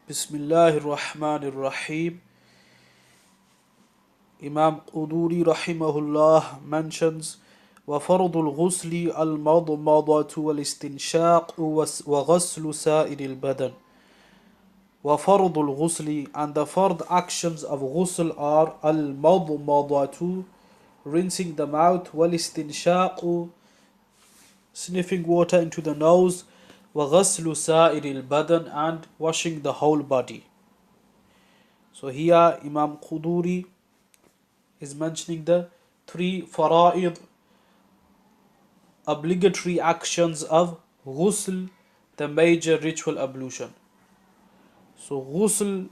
Bismillahir Rahmanir Rahim. Imam Qudoori rahimahullah mentions وفرض الغسل المضمضة والاستنشاق وغسل سائر البدن. وفرض الغسل, and the fard actions of ghusl are المضمضة, rinsing the mouth, والاستنشاق, sniffing water into the nose, وغسل سائر البدن, and washing the whole body. So here Imam Qudoori is mentioning the three Faraid, obligatory actions of Ghusl, the major ritual ablution. So Ghusl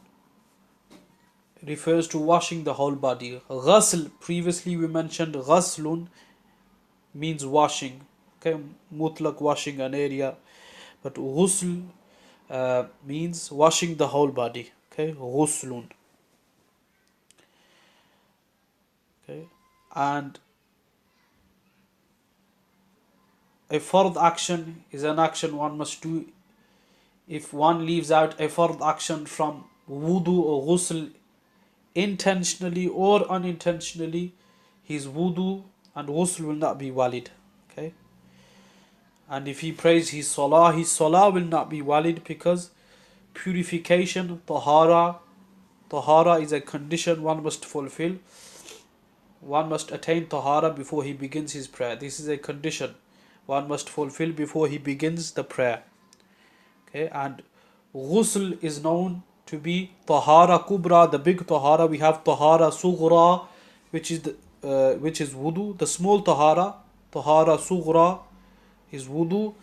refers to washing the whole body. Ghusl, previously we mentioned Ghuslun means washing, okay, mutlaq, washing an area, but Ghusl means washing the whole body, okay, Ghuslun. Okay, and a fard action is an action one must do. If one leaves out a fard action from wudu or ghusl intentionally or unintentionally, his wudu and ghusl will not be valid. Okay, and if he prays his salah will not be valid, because purification, tahara is a condition one must fulfill. One must attain tahara before he begins his prayer. This is a condition one must fulfill before he begins the prayer. Okay, and ghusl is known to be tahara kubra, the big tahara. We have tahara sughra, which is wudu. The small tahara sughra, is wudu,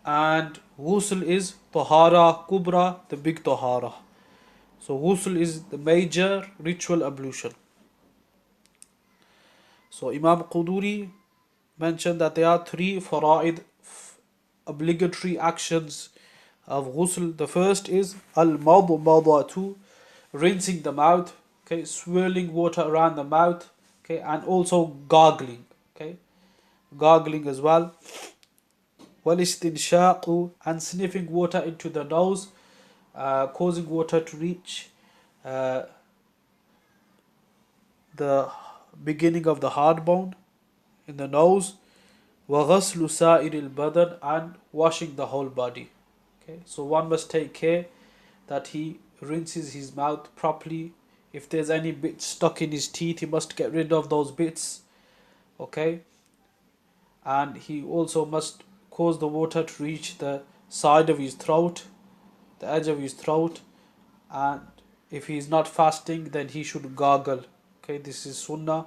and ghusl is tahara kubra, the big tahara. So ghusl is the major ritual ablution. So Imam Qudoori mentioned that there are three faraid, obligatory actions of ghusl. The first is al-madmadatu, rinsing the mouth, okay, swirling water around the mouth, okay, and also gargling, okay, gargling as well. Wal-istinshaqu, and sniffing water into the nose, causing water to reach the beginning of the hard bone in the nose. وَغَسْلُ سَائِرِ الْبَدَنِ, and washing the whole body. Okay, so one must take care that he rinses his mouth properly. If there's any bits stuck in his teeth, he must get rid of those bits. Okay, and he also must cause the water to reach the side of his throat, the edge of his throat. And if he is not fasting, then he should gargle. Okay, this is sunnah.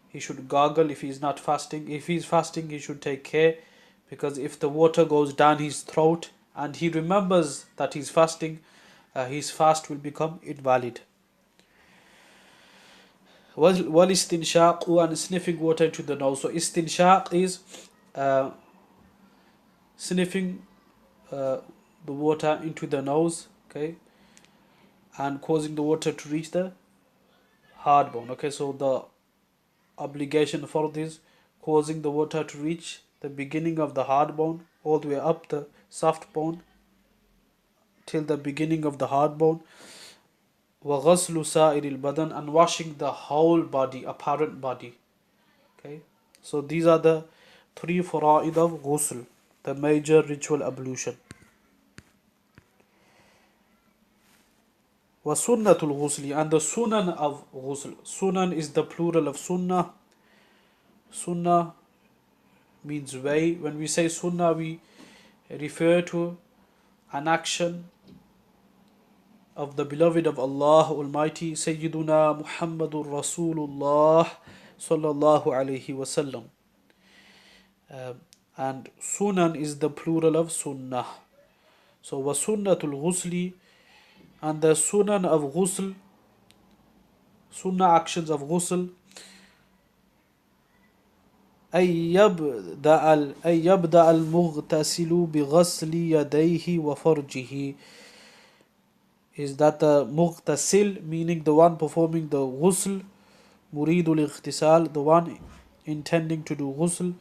He should gargle if he is not fasting. If he is fasting, he should take care, because if the water goes down his throat and he remembers that he's fasting, his fast will become invalid. Wal istinshaq, and sniffing water into the nose. So istinshaq is sniffing the water into the nose, okay, and causing the water to reach the hard bone. Okay, so the obligation for this, causing the water to reach the beginning of the hard bone all the way up the soft bone till the beginning of the hard bone. وَغَسْلُ سَائِرِ الْبَدَنِ, and washing the whole body, apparent body. Okay, so these are the three faraid of ghusl, the major ritual ablution. وَسُنَّةُ الْغُسْلِ, and the sunan of ghusl. Sunan is the plural of sunnah. Sunnah means way. When we say sunnah, we refer to an action of the beloved of Allah Almighty, Sayyiduna Muhammadur Rasulullah sallallahu alayhi wasallam. And sunan is the plural of sunnah. So وَسُنَّةُ الْغُسْلِ, and the sunan of ghusl, sunnah actions of ghusl, أن يبدأ المغتسل بغسل يديه وفرجه, is that the mughtasil, meaning the one performing the ghusl, muridul ightisal, the one intending to do ghusl,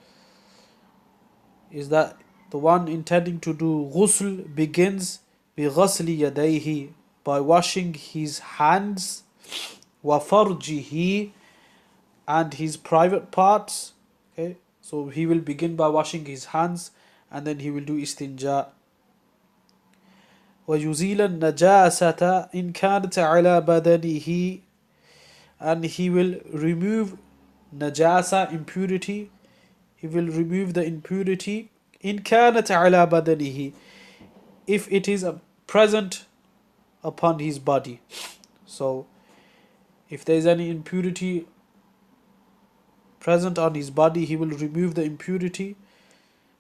is that the one intending to do ghusl begins بغسل يديه, by washing his hands, وَفَرْجِهِ, and his private parts. Okay, so he will begin by washing his hands and then he will do istinja. وَيُزِيلَ النَّجَاسَةَ إِنْ كَانَتْ عَلَى بَدَنِهِ, and he will remove najasa, impurity. He will remove the impurity. إِنْ كَانَتْ عَلَى بَدَنِهِ, if it is present upon his body. So if there is any impurity present on his body, he will remove the impurity.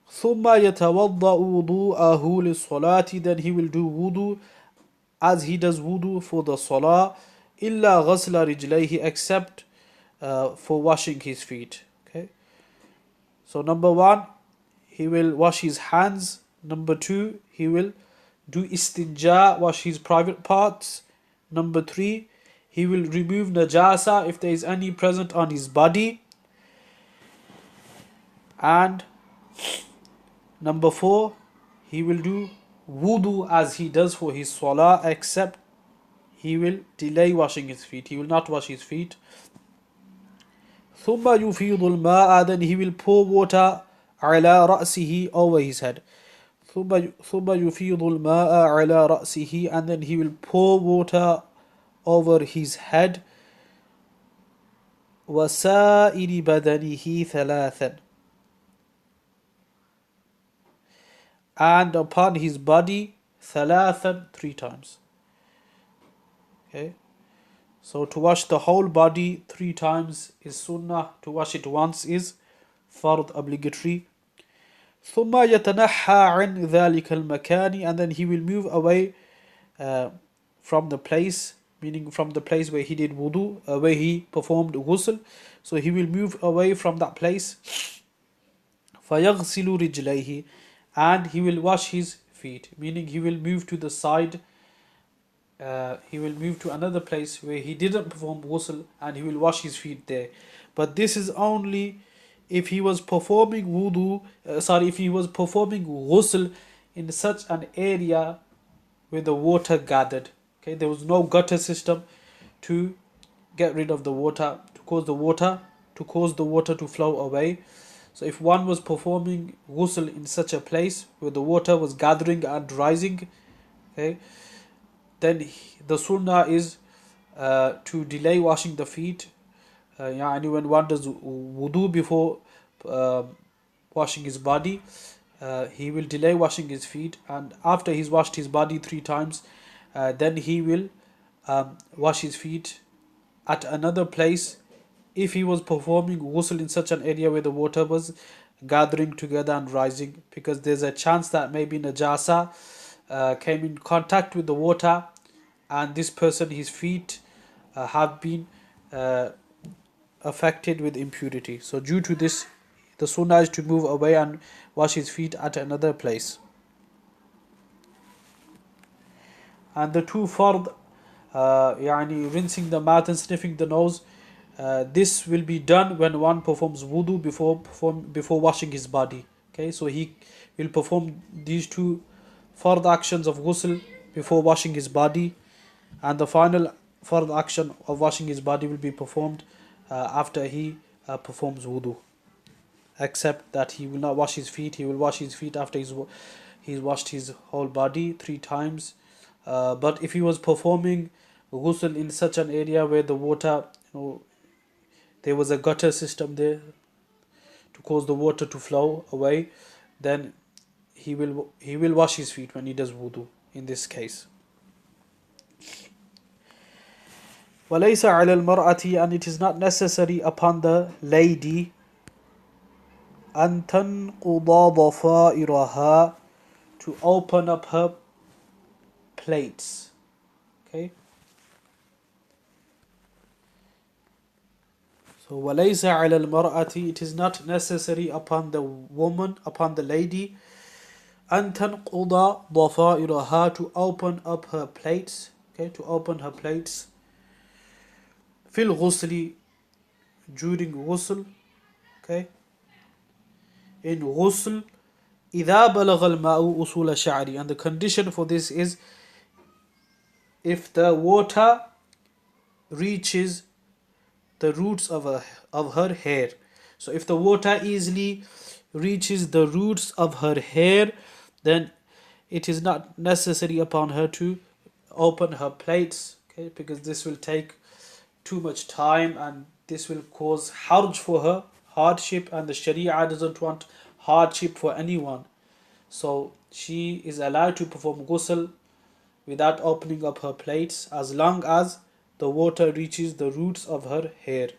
ثُمَّ يَتَوَضَّأُ وُضُوءَهُ لِلصَّلَاةِ, then he will do wudu as he does wudu for the salah. إِلَّا غَسْلَ رِجْلَيْهِ, except for washing his feet. Okay, so number one, he will wash his hands. Number two, he will do istinja, wash his private parts. Number three, he will remove najasa if there is any present on his body. And number four, he will do wudu as he does for his salah, except he will delay washing his feet. He will not wash his feet. ثُمَّ يُفِيضُ الْمَاءَ, then he will pour water عَلَى رَأْسِهِ, over his head. ثُمَّ يُفِيضُ الْمَاءَ عَلَى رَأْسِهِ, and then he will pour water over his head. وَسَائِرِ بَدَنِهِ ثَلَاثًا, and upon his body ثَلَاثًا, 3 times. Okay, so to wash the whole body 3 times is sunnah. To wash it once is fard, obligatory. ثُمَّ يَتَنَحَّى عَنْ ذَلِكَ الْمَكَانِ, and then he will move away from the place, meaning from the place where he did wudu, where he performed ghusl. So he will move away from that place. فَيَغْسِلُ رِجْلَيْهِ, and he will wash his feet, meaning he will move to the side. He will move to another place where he didn't perform ghusl and he will wash his feet there. But this is only if he was performing if he was performing ghusl in such an area where the water gathered. Okay, there was no gutter system to get rid of the water, to cause the water to flow away. So if one was performing ghusl in such a place where the water was gathering and rising, okay, then the sunnah is to delay washing the feet. When one does wudu before washing his body, he will delay washing his feet, and after he's washed his body 3 times, then he will wash his feet at another place. If he was performing ghusl in such an area where the water was gathering together and rising, because there's a chance that maybe najasa came in contact with the water and this person, his feet have been affected with impurity. So due to this, the sunnah is to move away and wash his feet at another place. And the 2 fard, rinsing the mouth and sniffing the nose, this will be done when one performs wudu before washing his body. Okay, so he will perform these 2 fard actions of ghusl before washing his body, and the final fard action of washing his body will be performed after he performs wudu. Except that he will not wash his feet. He will wash his feet after he's washed his whole body 3 times. But if he was performing ghusl in such an area where the water, there was a gutter system there to cause the water to flow away, then he will wash his feet when he does wudu in this case. وَلَيْسَ عَلَى الْمَرْأَةِ, and it is not necessary upon the lady, أَن تَنْقُضَ ضَفَائِرَهَا, to open up her plates. Okay, so وَلَيْسَ عَلَى الْمَرْأَةِ, it is not necessary upon the woman, upon the lady, أَن تَنْقُضَ ضَفَائِرَهَا, to open up her plates. Okay, to open her plates. فِي الْغُسْلِ, during ghusl. Okay, in ghusl, إِذَا بَلَغَ الْمَاءُ أُصُولَ الشَّعْرِ, and the condition for this is if the water reaches the roots of her hair. So if the water easily reaches the roots of her hair, then it is not necessary upon her to open her plates, okay, because this will take too much time and this will cause harj for her, hardship, and the Sharia doesn't want hardship for anyone. So she is allowed to perform ghusl without opening up her plates as long as the water reaches the roots of her hair.